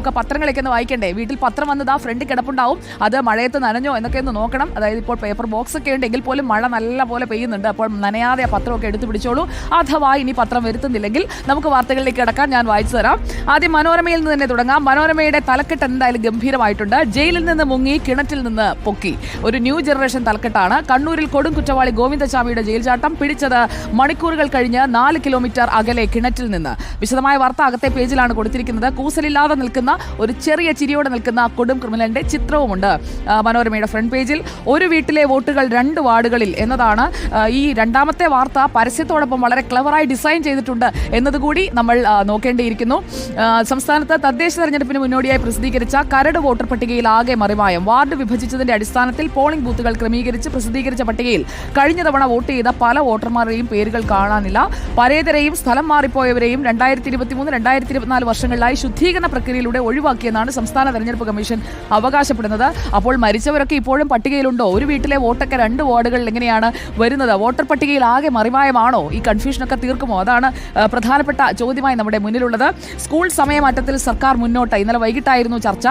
നമുക്ക് പത്രങ്ങളൊക്കെ ഒന്ന് വായിക്കണ്ടേ? വീട്ടിൽ പത്രം വന്നത് ആ ഫ്രണ്ട് കിടപ്പുണ്ടാവും, അത് മഴയത്ത് നനഞ്ഞോ എന്നൊക്കെ ഒന്ന് നോക്കണം. അതായത് ഇപ്പോൾ പേപ്പർ ബോക്സ് ഒക്കെ ഉണ്ടെങ്കിൽ പോലും മഴ നല്ല പോലെ പെയ്യുന്നുണ്ട്. അപ്പോൾ നനയാതെ ആ പത്രമൊക്കെ എടുത്തു പിടിച്ചോളൂ. അഥവാ ഇനി പത്രം വരുത്തുന്നില്ലെങ്കിൽ നമുക്ക് വാർത്തകളിലേക്ക് കിടക്കാൻ ഞാൻ വായിച്ചു തരാം. ആദ്യം മനോരമയിൽ നിന്ന് തന്നെ തുടങ്ങാം. മനോരമയുടെ തലക്കെട്ട് എന്തായാലും ഗംഭീരമായിട്ടുണ്ട്. ജയിലിൽ നിന്ന് മുങ്ങി, കിണറ്റിൽ നിന്ന് പൊക്കി. ഒരു ന്യൂ ജനറേഷൻ തലക്കെട്ടാണ്. കണ്ണൂരിൽ കൊടും കുറ്റവാളി ഗോവിന്ദചാമിയുടെ ജയിൽ ചാട്ടം. പിടിച്ചത് മണിക്കൂറുകൾ കഴിഞ്ഞ് 4 കിലോമീറ്റർ അകലെ കിണറ്റിൽ നിന്ന്. വിശദമായ വാർത്ത അകത്തെ പേജിലാണ് കൊടുത്തിരിക്കുന്നത്. കൂസലില്ലാതെ നിൽക്കുന്ന, ഒരു ചെറിയ ചിരിയോടെ നിൽക്കുന്ന കൊടും ക്രിമിനലിന്റെ ചിത്രവുമുണ്ട് മനോരമയുടെ ഫ്രണ്ട് പേജിൽ. ഒരു വീട്ടിലെ വോട്ടുകൾ 2 വാർഡുകളിൽ എന്നതാണ് ഈ രണ്ടാമത്തെ വാർത്ത. പരസ്യത്തോടൊപ്പം വളരെ ക്ലവറായി ഡിസൈൻ ചെയ്തിട്ടുണ്ട് എന്നതുകൂടി നമ്മൾ നോക്കേണ്ടിയിരിക്കുന്നു. സംസ്ഥാനത്ത് തദ്ദേശ തെരഞ്ഞെടുപ്പിന് മുന്നോടിയായി പ്രസിദ്ധീകരിച്ച കരട് വോട്ടർ പട്ടികയിൽ ആകെ മറിമായം. വാർഡ് വിഭജിച്ചതിന്റെ അടിസ്ഥാനത്തിൽ പോളിംഗ് ബൂത്തുകൾ ക്രമീകരിച്ച് പ്രസിദ്ധീകരിച്ച പട്ടികയിൽ കഴിഞ്ഞ തവണ വോട്ട് ചെയ്ത പല വോട്ടർമാരുടെയും പേരുകൾ കാണാനില്ല. പരേതരെയും സ്ഥലം മാറിപ്പോയവരെയും 2023-2024 വർഷങ്ങളിലായി ശുദ്ധീകരണ പ്രക്രിയയിലൂടെ ഒഴിവാക്കിയെന്നാണ് സംസ്ഥാന തെരഞ്ഞെടുപ്പ് കമ്മീഷൻ അവകാശപ്പെടുന്നത്. അപ്പോൾ മരിച്ചവരൊക്കെ ഇപ്പോഴും പട്ടികയിലുണ്ടോ? ഒരു വീട്ടിലെ വോട്ടൊക്കെ 2 വാർഡുകളിൽ എങ്ങനെയാണ് വരുന്നത്? വോട്ടർ പട്ടികയിൽ ആകെ മറിമായമാണോ? ഈ കൺഫ്യൂഷനൊക്കെ തീർക്കുമോ? അതാണ് പ്രധാനപ്പെട്ട ചോദ്യമായി നമ്മുടെ മുന്നിലുള്ളത്. സ്കൂൾ സമയമാറ്റത്തിൽ സർക്കാർ മുന്നോട്ട്. ഇന്നലെ വൈകിട്ടായിരുന്നു ചർച്ച.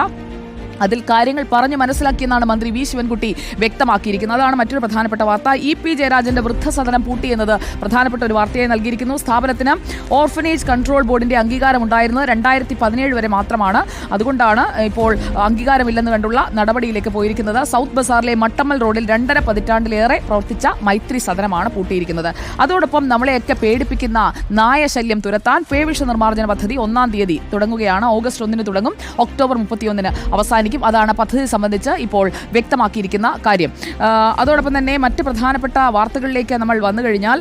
അതിൽ കാര്യങ്ങൾ പറഞ്ഞു മനസ്സിലാക്കിയെന്നാണ് മന്ത്രി വി ശിവൻകുട്ടി വ്യക്തമാക്കിയിരിക്കുന്നത്. അതാണ് മറ്റൊരു പ്രധാനപ്പെട്ട വാർത്ത. EP ജയരാജന്റെ വൃദ്ധസദനം പൂട്ടി എന്നത് പ്രധാനപ്പെട്ട ഒരു വാർത്തയായി നൽകിയിരിക്കുന്നു. സ്ഥാപനത്തിന് ഓർഫനേജ് കൺട്രോൾ ബോർഡിന്റെ അംഗീകാരം ഉണ്ടായിരുന്നത് 2017 വരെ മാത്രമാണ്. അതുകൊണ്ടാണ് ഇപ്പോൾ അംഗീകാരമില്ലെന്ന് കണ്ടുള്ള നടപടിയിലേക്ക് പോയിരിക്കുന്നത്. സൗത്ത് ബസാറിലെ മട്ടമ്മൽ റോഡിൽ 2.5 പതിറ്റാണ്ടിലേറെ പ്രവർത്തിച്ച മൈത്രി സദനമാണ് പൂട്ടിയിരിക്കുന്നത്. അതോടൊപ്പം നമ്മളെയൊക്കെ പേടിപ്പിക്കുന്ന നായശല്യം തുരത്താൻ പേവിഷ നിർമ്മാർജ്ജന പദ്ധതി 1-ാം തീയതി തുടങ്ങുകയാണ്. ഓഗസ്റ്റ് 1-ന് തുടങ്ങും, ഒക്ടോബർ 31-ന് അവസാനിക്കും. അതാണ് പദ്ധതി സംബന്ധിച്ച് ഇപ്പോൾ വ്യക്തമാക്കിയിരിക്കുന്ന കാര്യം. അതോടൊപ്പം തന്നെ മറ്റ് പ്രധാനപ്പെട്ട വാർത്തകളിലേക്ക് നമ്മൾ വന്നു കഴിഞ്ഞാൽ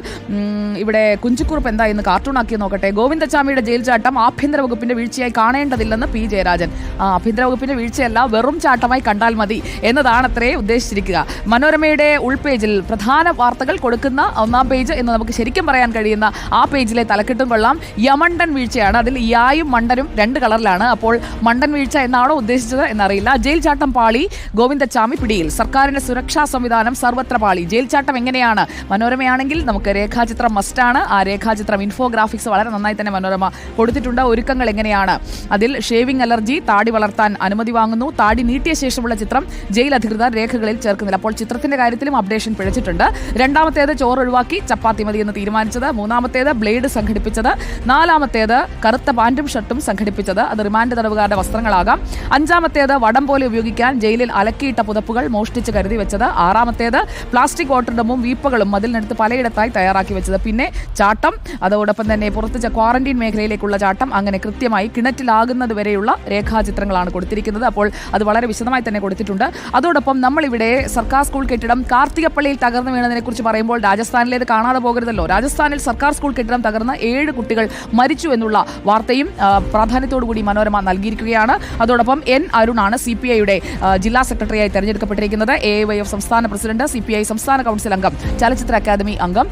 ഇവിടെ കുഞ്ചിക്കുറുപ്പ് എന്താ എന്ന് കാർട്ടൂണാക്കി നോക്കട്ടെ. ഗോവിന്ദചാമിയുടെ ജയിൽ ചാട്ടം ആഭ്യന്തര വകുപ്പിന്റെ വീഴ്ചയായി കാണേണ്ടതില്ലെന്ന് P ജയരാജൻ. ആഭ്യന്തര വകുപ്പിന്റെ വീഴ്ചയല്ല, വെറും ചാട്ടമായി കണ്ടാൽ മതി എന്നതാണ് അത്രേ ഉദ്ദേശിച്ചിരിക്കുക. മനോരമയുടെ ഉൾപേജിൽ പ്രധാന വാർത്തകൾ കൊടുക്കുന്ന 1-ാം പേജ് എന്ന് നമുക്ക് ശരിക്കും പറയാൻ കഴിയുന്ന ആ പേജിലെ തലക്കെട്ടും കൊള്ളാം. യമണ്ടൻ വീഴ്ചയാണ്. അതിൽ യായും മണ്ടനും 2 കളറിലാണ്. അപ്പോൾ മണ്ടൻ വീഴ്ച എന്നാണോ ഉദ്ദേശിച്ചത് എന്നറിയില്ല. ജയിൽ ചാട്ടം പാളി, ഗോവിന്ദചാമി പിടിയിൽ. സർക്കാരിന്റെ സുരക്ഷാ സംവിധാനം സർവത്ര പാളി. ജയിൽ ചാട്ടം എങ്ങനെയാണ്? മനോരമയാണെങ്കിൽ നമുക്ക് രേഖാചിത്രം മസ്റ്റാണ്. ആ രേഖാചിത്രം ഇൻഫോഗ്രാഫിക്സ് വളരെ നന്നായി തന്നെ മനോരമ കൊടുത്തിട്ടുണ്ട്. ഒരുക്കങ്ങൾ എങ്ങനെയാണ്? അതിൽ ഷേവിംഗ് അലർജി, താടി വളർത്താൻ അനുമതി വാങ്ങുന്നു. താടി നീട്ടിയ ശേഷമുള്ള ചിത്രം ജയിൽ അധികൃതർ രേഖകളിൽ ചേർക്കുന്നില്ല. അപ്പോൾ ചിത്രത്തിന്റെ കാര്യത്തിലും അപ്ഡേഷൻ പിഴച്ചിട്ടുണ്ട്. 2-ാമത്തേത് ചോറ് ഒഴിവാക്കി ചപ്പാത്തി മതി എന്ന് തീരുമാനിച്ചത്. 3-ാമത്തേത് ബ്ലേഡ് സംഘടിപ്പിച്ചത്. 4-ാമത്തേത് കറുത്ത പാന്റും ഷർട്ടും സംഘടിപ്പിച്ചത്. അത് റിമാൻഡ് തടവുകാരുടെ വസ്ത്രങ്ങളാകാം. 5-ാമത്തേത് വടം പോലെ ഉപയോഗിക്കാൻ ജയിലിൽ അലക്കിയിട്ട പുതപ്പുകൾ മോഷ്ടിച്ച് കരുതി വെച്ചത്. 6-ാമത്തേത് പ്ലാസ്റ്റിക് വാട്ടർ ഡമ്മും വീപ്പകളും മതിലിനടുത്ത് പലയിടത്തായി തയ്യാറാക്കി വെച്ചത്. പിന്നെ ചാട്ടം, അതോടൊപ്പം തന്നെ പുറത്ത് ക്വാറന്റീൻ മേഖലയിലേക്കുള്ള ചാട്ടം, അങ്ങനെ കൃത്യമായി കിണറ്റിലാകുന്നത് വരെയുള്ള രേഖാചിത്രങ്ങളാണ് കൊടുത്തിരിക്കുന്നത്. അപ്പോൾ അത് വളരെ വിശദമായി തന്നെ കൊടുത്തിട്ടുണ്ട്. അതോടൊപ്പം നമ്മളിവിടെ സർക്കാർ സ്കൂൾ കെട്ടിടം കാർത്തികപ്പള്ളിയിൽ തകർന്നു വീണതിനെ കുറിച്ച് പറയുമ്പോൾ രാജസ്ഥാനിലേത് കാണാതെ പോകരുതല്ലോ. രാജസ്ഥാനിൽ സർക്കാർ സ്കൂൾ കെട്ടിടം തകർന്ന് 7 കുട്ടികൾ മരിച്ചു എന്നുള്ള വാർത്തയും പ്രാധാന്യത്തോടുകൂടി മനോരമ നൽകിയിരിക്കുകയാണ്. അതോടൊപ്പം N അരുണാണ് CPIയുടെ ജില്ലാ സെക്രട്ടറിയായി തെരഞ്ഞെടുക്കപ്പെട്ടിരിക്കുന്നത്. AYF സംസ്ഥാന പ്രസിഡന്റ്, CPI സംസ്ഥാന കൗൺസിൽ അംഗം, ചലച്ചിത്ര അക്കാദമി അംഗം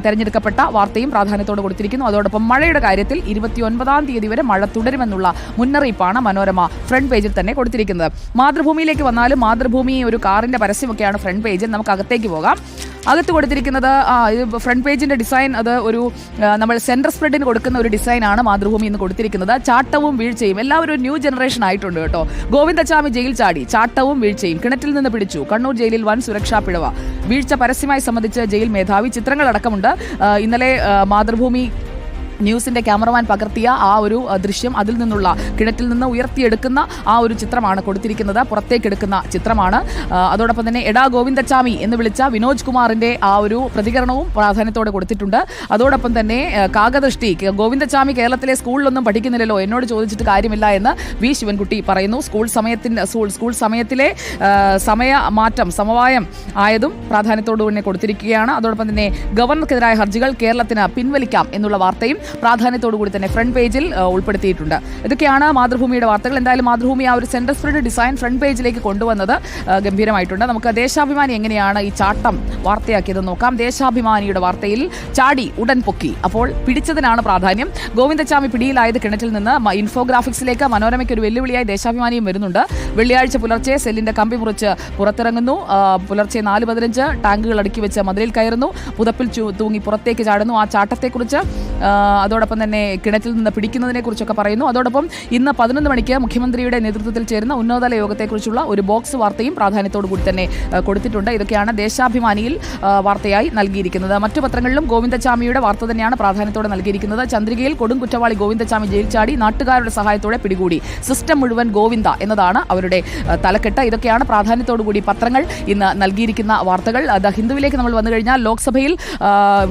തെരഞ്ഞെടുക്കപ്പെട്ട വാർത്തയും പ്രാധാന്യത്തോടെ കൊടുത്തിരിക്കുന്നു. അതോടൊപ്പം മഴയുടെ കാര്യത്തിൽ 29-ാം തീയതി വരെ മഴ തുടരുമെന്നുള്ള മുന്നറിയിപ്പാണ് മനോരമ ഫ്രണ്ട് പേജിൽ തന്നെ കൊടുത്തിരിക്കുന്നത്. മാതൃഭൂമിയിലേക്ക് വന്നാലും മാതൃഭൂമി ഒരു കാറിന്റെ പരസ്യമൊക്കെയാണ് ഫ്രണ്ട് പേജിൽ. നമുക്ക് അകത്തേക്ക് പോകാം. അകത്ത് കൊടുത്തിരിക്കുന്നത് ഫ്രണ്ട് പേജിന്റെ ഡിസൈൻ, അത് ഒരു നമ്മൾ സെന്റർ സ്പ്രെഡിന് കൊടുക്കുന്ന ഒരു ഡിസൈനാണ് മാതൃഭൂമി എന്ന് കൊടുത്തിരിക്കുന്നത്. ചാട്ടവും വീഴ്ചയും, എല്ലാവരും ഒരു ന്യൂ ജനറേഷൻ ആയിട്ടുണ്ട് കേട്ടോ. ഗോവിന്ദചാമി ജയിൽ ചാടി, ചാട്ടവും വീഴ്ചയും, കിണറ്റിൽ നിന്ന് പിടിച്ചു, കണ്ണൂർ ജയിലിൽ വൻ സുരക്ഷാ പിഴവ്, വീഴ്ച പരസ്യമായി സംബന്ധിച്ച് ജയിൽ മേധാവി, ചിത്രങ്ങളടക്കമുണ്ട്. ഇന്നലെ മാതൃഭൂമി ന്യൂസിന്റെ ക്യാമറമാൻ പകർത്തിയ ആ ഒരു ദൃശ്യം, അതിൽ നിന്നുള്ള കിണറ്റിൽ നിന്ന് ഉയർത്തിയെടുക്കുന്ന ആ ഒരു ചിത്രമാണ് കൊടുത്തിരിക്കുന്നത്. പുറത്തേക്കെടുക്കുന്ന ചിത്രമാണ്. അതോടൊപ്പം തന്നെ എടാ ഗോവിന്ദചാമി എന്ന് വിളിച്ച വിനോജ് കുമാറിന്റെ ആ ഒരു പ്രതികരണവും പ്രാധാന്യത്തോടെ കൊടുത്തിട്ടുണ്ട്. അതോടൊപ്പം തന്നെ കാകദൃഷ്ടി, ഗോവിന്ദചാമി കേരളത്തിലെ സ്കൂളിലൊന്നും പഠിക്കുന്നില്ലല്ലോ, എന്നോട് ചോദിച്ചിട്ട് കാര്യമില്ല എന്ന് വി ശിവൻകുട്ടി പറയുന്നു. സ്കൂൾ സമയത്തിലെ സമയമാറ്റം സമവായം ആയതും പ്രാധാന്യത്തോടു തന്നെ കൊടുത്തിരിക്കുകയാണ്. അതോടൊപ്പം തന്നെ ഗവർണർക്കെതിരായ ഹർജികൾ കേരളത്തിന് പിൻവലിക്കാം എന്നുള്ള വാർത്തയും പ്രാധാന്യത്തോടുകൂടി തന്നെ ഫ്രണ്ട് പേജിൽ ഉൾപ്പെടുത്തിയിട്ടുണ്ട്. ഇതൊക്കെയാണ് മാതൃഭൂമിയുടെ വാർത്തകൾ. എന്തായാലും മാതൃഭൂമി ആ ഒരു സെന്റർ സ്പ്രെഡ് ഡിസൈൻ ഫ്രണ്ട് പേജിലേക്ക് കൊണ്ടുവന്നത് ഗംഭീരമായിട്ടുണ്ട്. നമുക്ക് ദേശാഭിമാനി എങ്ങനെയാണ് ഈ ചാട്ടം വാർത്തയാക്കിയത് നോക്കാം. ദേശാഭിമാനിയുടെ വാർത്തയിൽ ചാടി ഉടൻ പൊക്കി, അപ്പോൾ പിടിച്ചതിനാണ് പ്രാധാന്യം. ഗോവിന്ദചാമി പിടിയിലായത് കിണറ്റിൽ നിന്ന്. ഇൻഫോഗ്രാഫിക്സിലേക്ക് മനോരമയ്ക്ക് ഒരു വെല്ലുവിളിയായി ദേശാഭിമാനിയും വരുന്നുണ്ട്. വെള്ളിയാഴ്ച പുലർച്ചെ സെല്ലിന്റെ കമ്പി മുറിച്ച് പുറത്തിറങ്ങുന്നു. പുലർച്ചെ 4:15 ടാങ്കുകൾ അടുക്കി വെച്ച് മതിലിൽ കയറുന്നു. പുതപ്പിൽ തൂങ്ങി പുറത്തേക്ക് ചാടുന്നു. ആ ചാട്ടത്തെക്കുറിച്ച് അതോടൊപ്പം തന്നെ കിണറ്റിൽ നിന്ന് പിടിക്കുന്നതിനെ കുറിച്ചൊക്കെ പറയുന്നു. അതോടൊപ്പം ഇന്ന് 11 മണിക്ക് മുഖ്യമന്ത്രിയുടെ നേതൃത്വത്തിൽ ചേരുന്ന ഉന്നതതല യോഗത്തെക്കുറിച്ചുള്ള ഒരു ബോക്സ് വാർത്തയും പ്രാധാന്യത്തോടു കൂടി തന്നെ കൊടുത്തിട്ടുണ്ട്. ഇതൊക്കെയാണ് ദേശാഭിമാനിയിൽ വാർത്തയായി നൽകിയിരിക്കുന്നത്. മറ്റു പത്രങ്ങളിലും ഗോവിന്ദച്ചാമിയുടെ വാർത്ത തന്നെയാണ് പ്രാധാന്യത്തോടെ നൽകിയിരിക്കുന്നത്. ചന്ദ്രികയിൽ കൊടും കുറ്റവാളി ഗോവിന്ദച്ചാമി ജയിൽ ചാടി, നാട്ടുകാരുടെ സഹായത്തോടെ പിടികൂടി, സിസ്റ്റം മുഴുവൻ ഗോവിന്ദ എന്നതാണ് അവരുടെ തലക്കെട്ട്. ഇതൊക്കെയാണ് പ്രാധാന്യത്തോടുകൂടി പത്രങ്ങൾ ഇന്ന് നൽകിയിരിക്കുന്ന വാർത്തകൾ. ദ ഹിന്ദുവിലേക്ക് നമ്മൾ വന്നു കഴിഞ്ഞാൽ ലോക്സഭയിൽ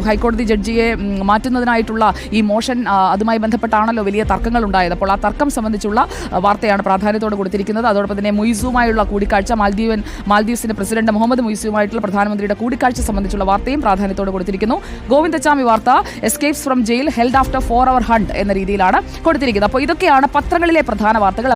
ഹൈക്കോടതി ജഡ്ജിയെ മാറ്റുന്നതിനായിട്ടുള്ള ഈ മോഷൻ, അതുമായി ബന്ധപ്പെട്ടാണല്ലോ വലിയ തർക്കങ്ങൾ ഉണ്ടായത്. അപ്പോൾ ആ തർക്കം സംബന്ധിച്ചുള്ള വാർത്തയാണ് പ്രാധാന്യത്തോടെ കൊടുത്തിരിക്കുന്നത്. അതോടൊപ്പം തന്നെ മുയിസുമായുള്ള കൂടിക്കാഴ്ച, മാൽദീവ്സിന്റെ പ്രസിഡന്റ് മുഹമ്മദ് മുയിസുമായിട്ടുള്ള പ്രധാനമന്ത്രിയുടെ കൂടിക്കാഴ്ച സംബന്ധിച്ചുള്ള വാർത്തയും പ്രാധാന്യത്തോടെ കൊടുത്തിരിക്കുന്നു. ഗോവിന്ദച്ചാമി വാർത്ത escapes from jail held after 4 hour hunt എന്ന രീതിയിലാണ് കൊടുത്തിരിക്കുന്നത്. അപ്പോൾ ഇതൊക്കെയാണ് പത്രങ്ങളിലെ പ്രധാന വാർത്തകൾ.